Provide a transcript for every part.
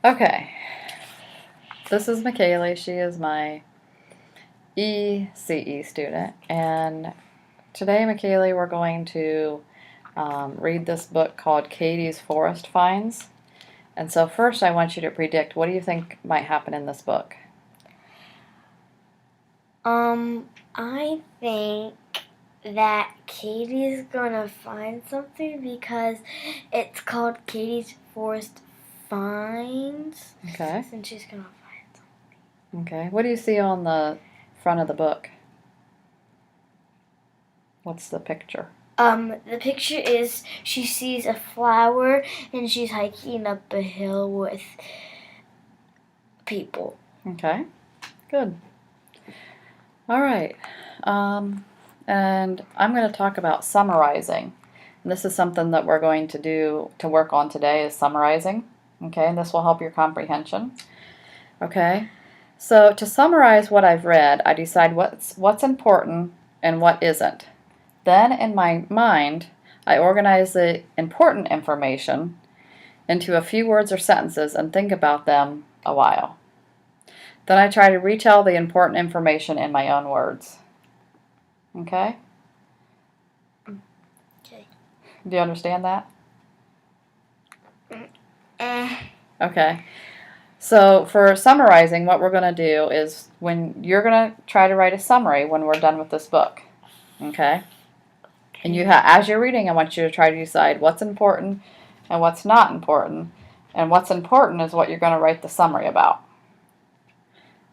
Okay, this is McKaylee. She is my ECE student, and today, McKaylee, we're going to read this book called Katie's Forest Finds. And so first I want you to predict, what do you think might happen in this book? I think that Katie's gonna find something because it's called Katie's Forest Finds. Okay. And she's gonna find something. Okay. What do you see on the front of the book? What's the picture? The picture is she sees a flower and she's hiking up a hill with people. Okay. Good. All right. And I'm going to talk about summarizing. And this is something that we're going to do to work on today, is summarizing. Okay, and this will help your comprehension. Okay, so to summarize what I've read, I decide what's important and what isn't. Then in my mind, I organize the important information into a few words or sentences and think about them a while. Then I try to retell the important information in my own words. Okay? Okay. Do you understand that? Eh. Okay. So for summarizing, what we're going to do is when you're going to try to write a summary when we're done with this book. Okay? And as you're reading, I want you to try to decide what's important and what's not important. And what's important is what you're going to write the summary about.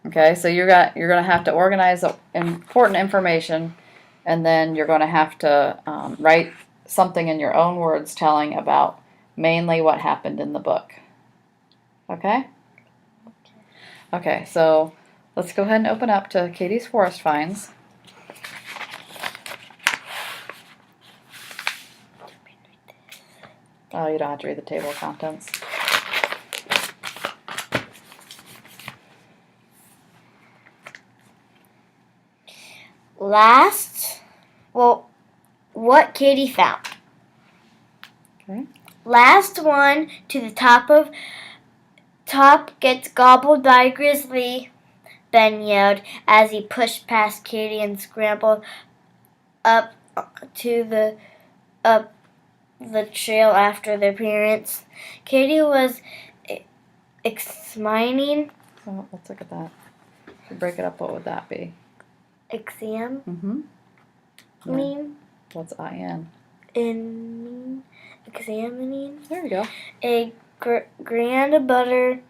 Okay, so you're going to have to organize the important information, and then you're going to have to write something in your own words telling about mainly what happened in the book. Okay? Okay, so let's go ahead and open up to Katie's Forest Finds. Oh, you don't have to read the table of contents. What Katie found. Okay. Last one to the top gets gobbled by a grizzly, Ben yelled as he pushed past Katie and scrambled up the trail after their parents. Katie was examining. So let's look at that. If you break it up, what would that be? Exam. Mm-hmm. Mean. What's I-N? Examining. There we go. A grand butter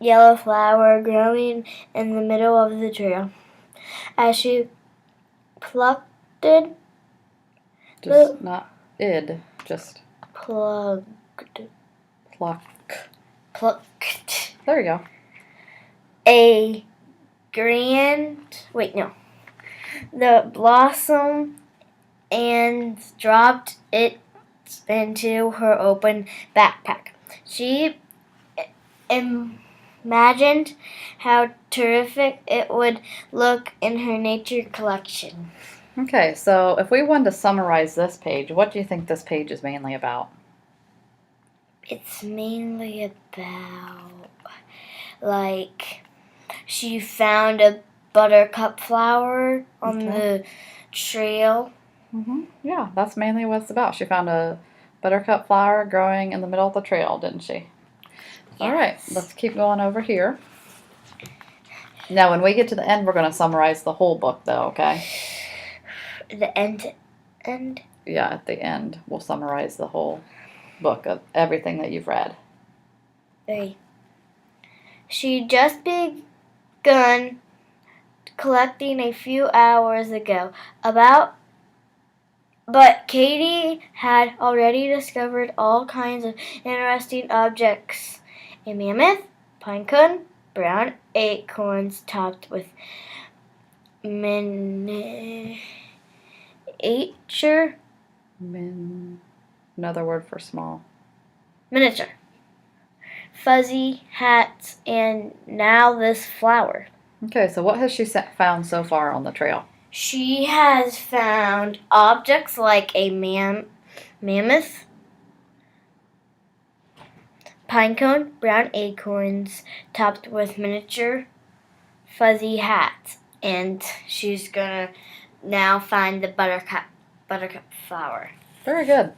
yellow flower growing in the middle of the trail. As she plucked it. Just not id, just plucked. Plucked. There we go. The blossom and dropped it into her open backpack. She imagined how terrific it would look in her nature collection. Okay, so if we wanted to summarize this page, what do you think this page is mainly about? It's mainly about, she found a buttercup flower on the trail. Mm-hmm. Yeah, that's mainly what it's about. She found a buttercup flower growing in the middle of the trail, didn't she? Yes. All right, let's keep going over here. Now, when we get to the end, we're going to summarize the whole book, though, okay? The end? Yeah, at the end, we'll summarize the whole book of everything that you've read. Okay. She just begun collecting a few hours ago. But Katie had already discovered all kinds of interesting objects. A mammoth, pine cone, brown acorns topped with miniature. Another word for small. Miniature. Fuzzy hats, and now this flower. Okay, so what has she found so far on the trail? She has found objects like a mammoth, pinecone, brown acorns, topped with miniature fuzzy hats. And she's gonna now find the buttercup flower. Very good.